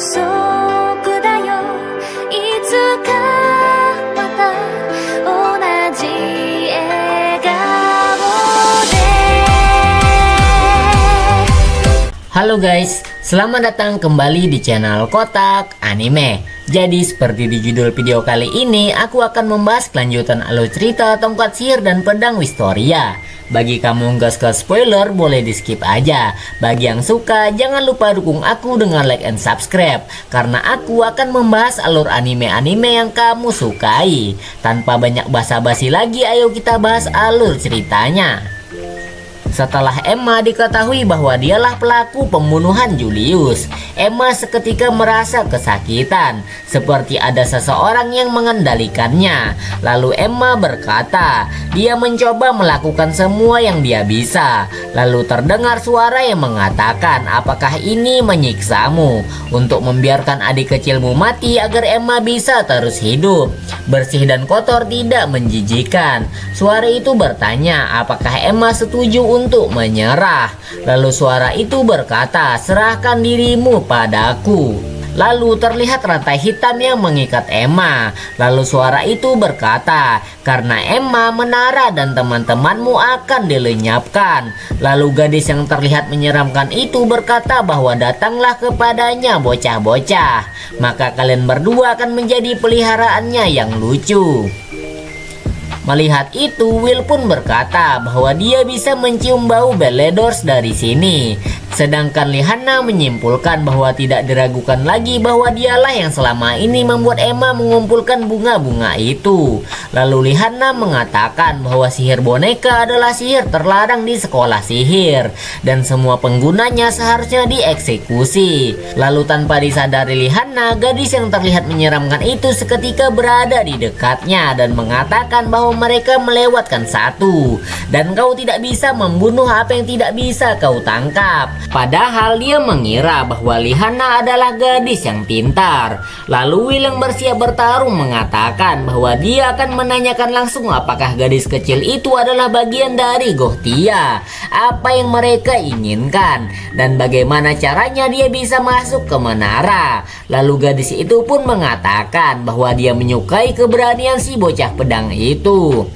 束だよいつかまた同じ笑顔で Halo guys, selamat datang kembali di channel Kotak Anime. Jadi seperti di judul video kali ini, aku akan membahas kelanjutan alur cerita Tongkat Sihir dan Pedang Wistoria. Bagi kamu yang gak suka spoiler, boleh di skip aja. Bagi yang suka, jangan lupa dukung aku dengan like and subscribe, karena aku akan membahas alur anime-anime yang kamu sukai. Tanpa banyak basa-basi lagi, ayo kita bahas alur ceritanya. Setelah Emma diketahui bahwa dialah pelaku pembunuhan Julius, Emma seketika merasa kesakitan, seperti ada seseorang yang mengendalikannya. Lalu Emma berkata, dia mencoba melakukan semua yang dia bisa. Lalu terdengar suara yang mengatakan, apakah ini menyiksamu untuk membiarkan adik kecilmu mati agar Emma bisa terus hidup. Bersih dan kotor tidak menjijikan. Suara itu bertanya, apakah Emma setuju untuk menyerah. Lalu suara itu berkata, serahkan dirimu padaku. Lalu terlihat rantai hitam yang mengikat Emma. Lalu suara itu berkata, karena Emma menara dan teman-temanmu akan dilenyapkan. Lalu gadis yang terlihat menyeramkan itu berkata bahwa datanglah kepadanya bocah-bocah, maka kalian berdua akan menjadi peliharaannya yang lucu. Melihat itu, Will pun berkata bahwa dia bisa mencium bau Beledors dari sini. Sedangkan Lihana menyimpulkan bahwa tidak diragukan lagi bahwa dialah yang selama ini membuat Emma mengumpulkan bunga-bunga itu. Lalu Lihana mengatakan bahwa sihir boneka adalah sihir terlarang di sekolah sihir, dan semua penggunanya seharusnya dieksekusi. Lalu tanpa disadari Lihana, gadis yang terlihat menyeramkan itu seketika berada di dekatnya dan mengatakan bahwa mereka melewatkan satu, dan kau tidak bisa membunuh apa yang tidak bisa kau tangkap. Padahal dia mengira bahwa Lihana adalah gadis yang pintar. Lalu Will yang bersiap bertarung mengatakan bahwa dia akan menanyakan langsung apakah gadis kecil itu adalah bagian dari Gothia, apa yang mereka inginkan, dan bagaimana caranya dia bisa masuk ke menara. Lalu gadis itu pun mengatakan bahwa dia menyukai keberanian si bocah pedang itu.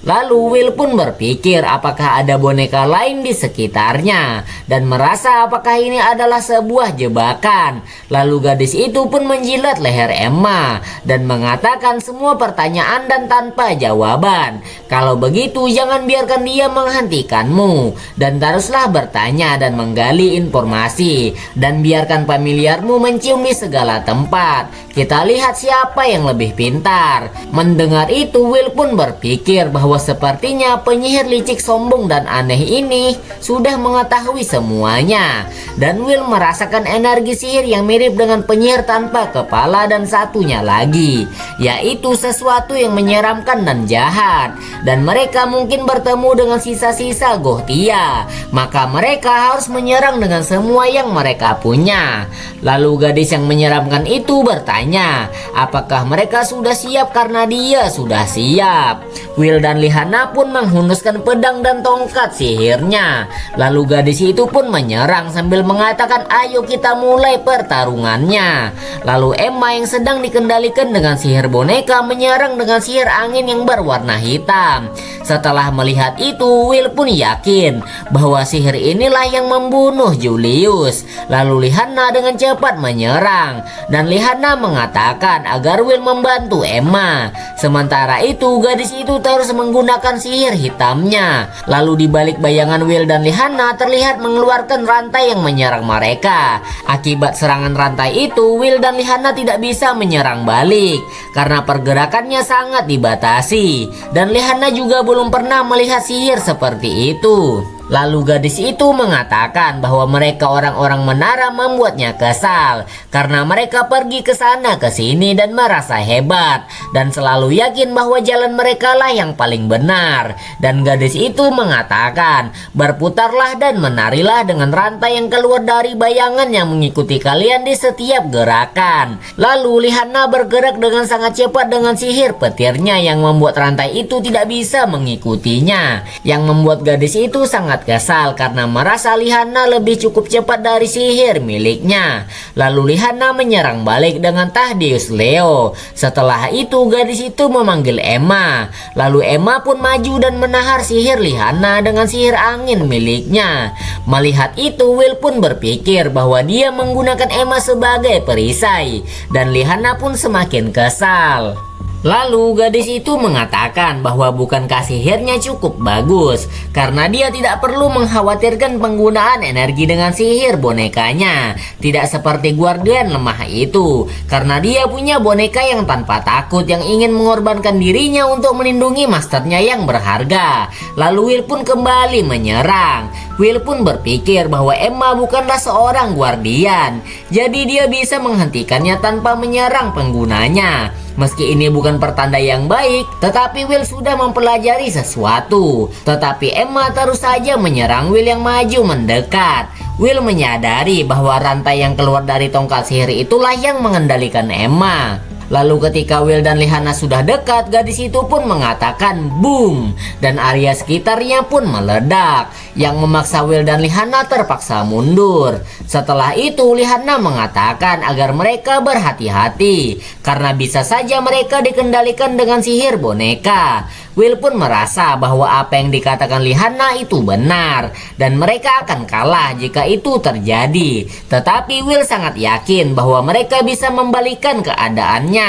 Lalu Will pun berpikir apakah ada boneka lain di sekitarnya dan merasa apakah ini adalah sebuah jebakan. Lalu gadis itu pun menjilat leher Emma dan mengatakan semua pertanyaan dan tanpa jawaban. Kalau begitu jangan biarkan dia menghentikanmu, dan teruslah bertanya dan menggali informasi, dan biarkan familiarmu mencium di segala tempat. Kita lihat siapa yang lebih pintar. Mendengar itu, Will pun berpikir bahwa sepertinya penyihir licik sombong dan aneh ini sudah mengetahui semuanya. Dan Will merasakan energi sihir yang mirip dengan penyihir tanpa kepala dan satunya lagi, yaitu sesuatu yang menyeramkan dan jahat. Dan mereka mungkin bertemu dengan sisa-sisa Gothia, maka mereka harus menyerang dengan semua yang mereka punya. Lalu gadis yang menyeramkan itu bertanya, apakah mereka sudah siap, karena dia sudah siap. Will dan Lihana pun menghunuskan pedang dan tongkat sihirnya. Lalu gadis itu pun menyerang sambil mengatakan, ayo kita mulai pertarungannya. Lalu Emma yang sedang dikendalikan dengan sihir boneka menyerang dengan sihir angin yang berwarna hitam. Setelah melihat itu, Will pun yakin bahwa sihir inilah yang membunuh Julius. Lalu Lihana dengan cepat menyerang, dan Lihana mengatakan agar Will membantu Emma. Sementara itu gadis itu terus menggunakan sihir hitamnya. Lalu di balik bayangan Will dan Lihana terlihat mengeluarkan rantai yang menyerang mereka. Akibat serangan rantai itu, Will dan Lihana tidak bisa menyerang balik karena pergerakannya sangat dibatasi, dan Lihana juga belum pernah melihat sihir seperti itu. Lalu gadis itu mengatakan bahwa mereka orang-orang menara membuatnya kesal karena mereka pergi ke sana ke sini dan merasa hebat dan selalu yakin bahwa jalan mereka lah yang paling benar. Dan gadis itu mengatakan, berputarlah dan menarilah dengan rantai yang keluar dari bayangan yang mengikuti kalian di setiap gerakan. Lalu Lihana bergerak dengan sangat cepat dengan sihir petirnya yang membuat rantai itu tidak bisa mengikutinya, yang membuat gadis itu sangat sempat kesal karena merasa Lihanna lebih cukup cepat dari sihir miliknya. Lalu Lihanna menyerang balik dengan Tahdius Leo. Setelah itu gadis itu memanggil Emma. Lalu Emma pun maju dan menahar sihir Lihanna dengan sihir angin miliknya. Melihat itu Will pun berpikir bahwa dia menggunakan Emma sebagai perisai, dan Lihanna pun semakin kesal. Lalu gadis itu mengatakan bahwa bukankah sihirnya cukup bagus karena dia tidak perlu mengkhawatirkan penggunaan energi dengan sihir bonekanya. Tidak seperti Guardian lemah itu, karena dia punya boneka yang tanpa takut yang ingin mengorbankan dirinya untuk melindungi masternya yang berharga. Lalu Will pun kembali menyerang. Will pun berpikir bahwa Emma bukanlah seorang Guardian, jadi dia bisa menghentikannya tanpa menyerang penggunanya. Meski ini bukan pertanda yang baik, tetapi Will sudah mempelajari sesuatu. Tetapi Emma terus saja menyerang Will yang maju mendekat. Will menyadari bahwa rantai yang keluar dari tongkat sihir itulah yang mengendalikan Emma. Lalu ketika Will dan Lihanna sudah dekat, gadis itu pun mengatakan boom, dan area sekitarnya pun meledak, yang memaksa Will dan Lihanna terpaksa mundur. Setelah itu Lihanna mengatakan agar mereka berhati-hati, karena bisa saja mereka dikendalikan dengan sihir boneka. Will pun merasa bahwa apa yang dikatakan Lihanna itu benar, dan mereka akan kalah jika itu terjadi. Tetapi Will sangat yakin bahwa mereka bisa membalikan keadaannya.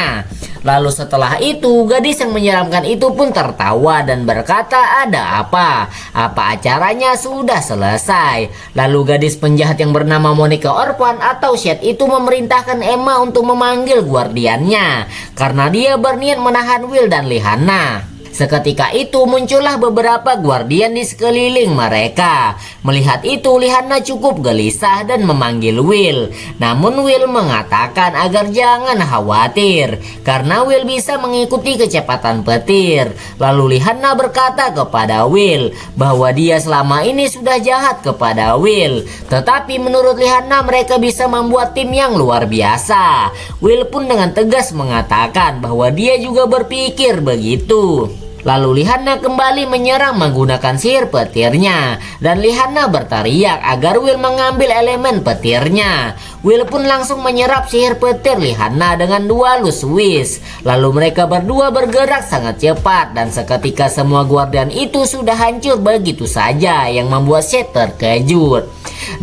Lalu setelah itu gadis yang menyeramkan itu pun tertawa dan berkata, ada apa? Apa acaranya sudah selesai? Lalu gadis penjahat yang bernama Monica Orphan atau Shed itu memerintahkan Emma untuk memanggil guardiannya, karena dia berniat menahan Will dan Lihanna. Seketika itu muncullah beberapa guardian di sekeliling mereka. Melihat itu Lihanna cukup gelisah dan memanggil Will. Namun Will mengatakan agar jangan khawatir, karena Will bisa mengikuti kecepatan petir. Lalu Lihanna berkata kepada Will bahwa dia selama ini sudah jahat kepada Will. Tetapi menurut Lihanna mereka bisa membuat tim yang luar biasa. Will pun dengan tegas mengatakan bahwa dia juga berpikir begitu. Lalu Lihanna kembali menyerang menggunakan sihir petirnya, dan Lihanna berteriak agar Will mengambil elemen petirnya. Will pun langsung menyerap sihir petir Lihanna dengan dua Luswish. Lalu mereka berdua bergerak sangat cepat, dan seketika semua guardian itu sudah hancur begitu saja, yang membuat Shed terkejut.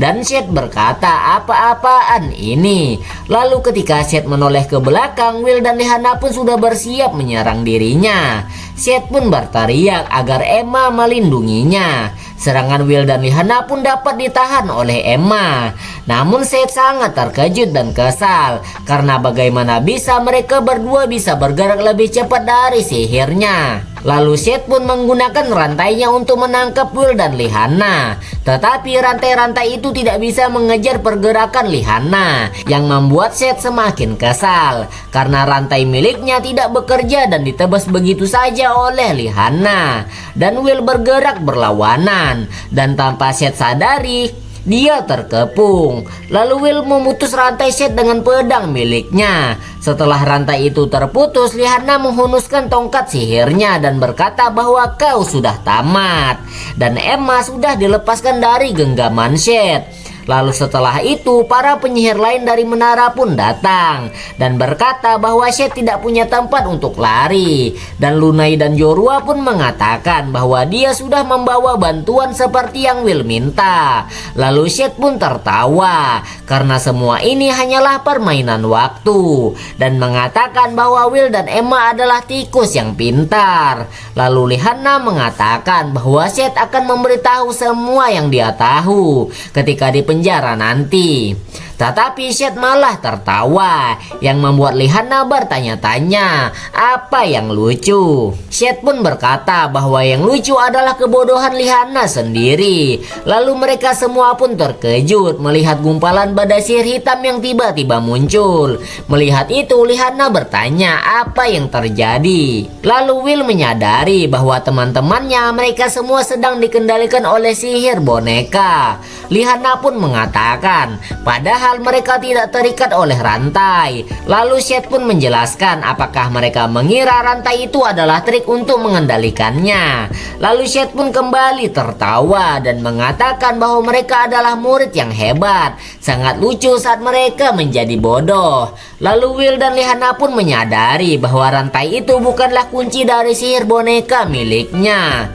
Dan Shed berkata, apa-apaan ini? Lalu ketika Shed menoleh ke belakang, Will dan Lihanna pun sudah bersiap menyerang dirinya. Shed pun berteriak agar Emma melindunginya. Serangan Will dan Lihanna pun dapat ditahan oleh Emma. Namun Shed sangat terkejut dan kesal, karena bagaimana bisa mereka berdua bisa bergerak lebih cepat dari sihirnya. Lalu Shed pun menggunakan rantainya untuk menangkap Will dan Lihanna. Tetapi rantai-rantai itu tidak bisa mengejar pergerakan Lihanna, yang membuat Shed semakin kesal, karena rantai miliknya tidak bekerja dan ditebas begitu saja oleh Lihanna. Dan Will bergerak berlawanan, dan tanpa Shed sadari, dia terkepung. Lalu Will memutus rantai Shed dengan pedang miliknya. Setelah rantai itu terputus, Lihanna menghunuskan tongkat sihirnya dan berkata bahwa kau sudah tamat. Dan Emma sudah dilepaskan dari genggaman Shed. Lalu setelah itu para penyihir lain dari menara pun datang dan berkata bahwa Shed tidak punya tempat untuk lari. Dan Lunai dan Jorua pun mengatakan bahwa dia sudah membawa bantuan seperti yang Will minta. Lalu Shed pun tertawa karena semua ini hanyalah permainan waktu, dan mengatakan bahwa Will dan Emma adalah tikus yang pintar. Lalu Lihanna mengatakan bahwa Shed akan memberitahu semua yang dia tahu ketika di penjara nanti. Tetapi Shed malah tertawa, yang membuat Lihanna bertanya-tanya apa yang lucu. Shed pun berkata bahwa yang lucu adalah kebodohan Lihanna sendiri. Lalu mereka semua pun terkejut melihat gumpalan badai sihir hitam yang tiba-tiba muncul. Melihat itu Lihanna bertanya apa yang terjadi. Lalu Will menyadari bahwa teman-temannya mereka semua sedang dikendalikan oleh sihir boneka. Lihanna pun mengatakan padahal padahal mereka tidak terikat oleh rantai. Lalu Seth pun menjelaskan apakah mereka mengira rantai itu adalah trik untuk mengendalikannya. Lalu Seth pun kembali tertawa dan mengatakan bahwa mereka adalah murid yang hebat. Sangat lucu saat mereka menjadi bodoh. Lalu Will dan Lihana pun menyadari bahwa rantai itu bukanlah kunci dari sihir boneka miliknya.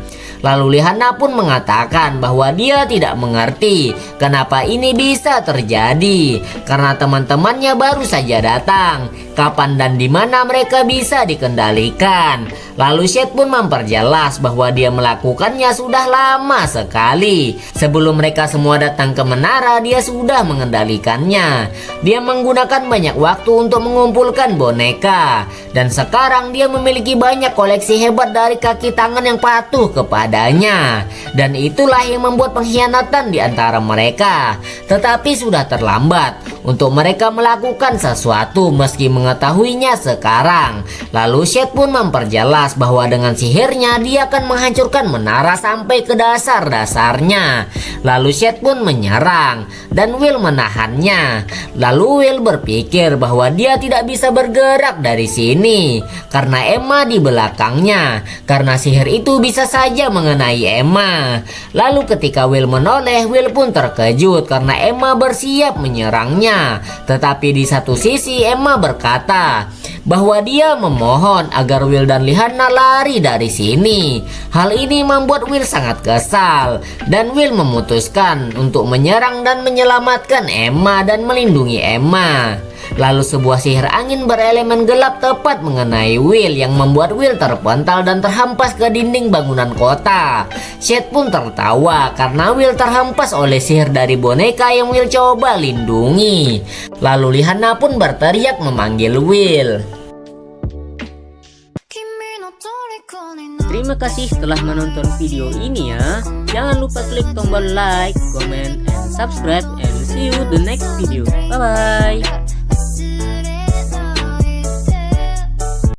Lalu Lihana pun mengatakan bahwa dia tidak mengerti kenapa ini bisa terjadi, karena teman-temannya baru saja datang. Kapan dan di mana mereka bisa dikendalikan? Lalu Seth pun memperjelas bahwa dia melakukannya sudah lama sekali. Sebelum mereka semua datang ke menara, dia sudah mengendalikannya. Dia menggunakan banyak waktu untuk mengumpulkan boneka, dan sekarang dia memiliki banyak koleksi hebat dari kaki tangan yang patuh kepadanya. Dan itulah yang membuat pengkhianatan di antara mereka. Tetapi sudah terlambat untuk mereka melakukan sesuatu meski mengetahuinya sekarang. Lalu Seth pun memperjelas bahwa dengan sihirnya dia akan menghancurkan menara sampai ke dasar-dasarnya. Lalu Seth pun menyerang dan Will menahannya. Lalu Will berpikir bahwa dia tidak bisa bergerak dari sini karena Emma di belakangnya, karena sihir itu bisa saja mengenai Emma. Lalu ketika Will menoleh, Will pun terkejut karena Emma bersiap menyerangnya. Tetapi di satu sisi Emma berkata bahwa dia memohon agar Will dan Lihana lari dari sini. Hal ini membuat Will sangat kesal dan Will memutuskan untuk menyerang dan menyelamatkan Emma dan melindungi Emma. Lalu sebuah sihir angin berelemen gelap tepat mengenai Will yang membuat Will terpental dan terhempas ke dinding bangunan kota. Seth pun tertawa karena Will terhempas oleh sihir dari boneka yang Will coba lindungi. Lalu Lihana pun berteriak memanggil Will. Terima kasih telah menonton video ini ya. Jangan lupa klik tombol like, comment, and subscribe, and see you the next video. Bye bye.